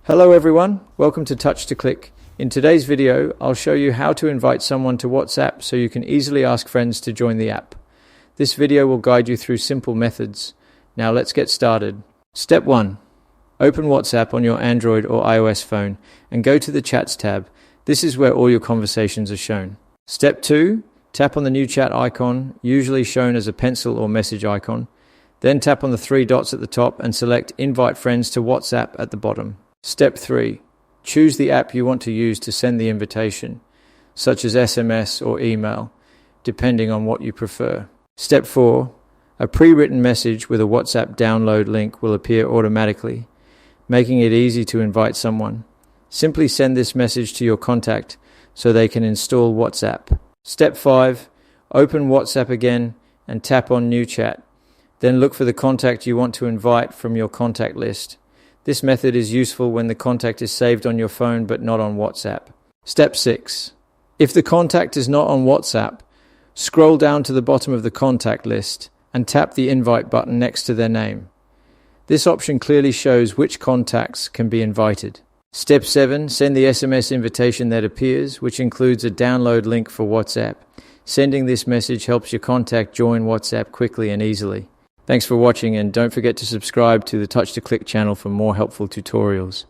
Hello everyone, welcome to Touch to Click. In today's video, I'll show you how to invite someone to WhatsApp so you can easily ask friends to join the app. This video will guide you through simple methods. Now let's get started. Step 1. Open WhatsApp on your Android or iOS phone and go to the Chats tab. This is where all your conversations are shown. Step 2. Tap on the new chat icon, usually shown as a pencil or message icon. Then tap on the three dots at the top and select Invite Friends to WhatsApp at the bottom. Step 3. Choose the app you want to use to send the invitation, such as SMS or email, depending on what you prefer. Step 4. A pre-written message with a WhatsApp download link will appear automatically, making it easy to invite someone. Simply send this message to your contact so they can install WhatsApp. Step 5. Open WhatsApp again and tap on New Chat. Then look for the contact you want to invite from your contact list. This method is useful when the contact is saved on your phone but not on WhatsApp. Step 6. If the contact is not on WhatsApp, scroll down to the bottom of the contact list and tap the invite button next to their name. This option clearly shows which contacts can be invited. Step 7. Send the SMS invitation that appears, which includes a download link for WhatsApp. Sending this message helps your contact join WhatsApp quickly and easily. Thanks for watching, and don't forget to subscribe to the Touch to Click channel for more helpful tutorials.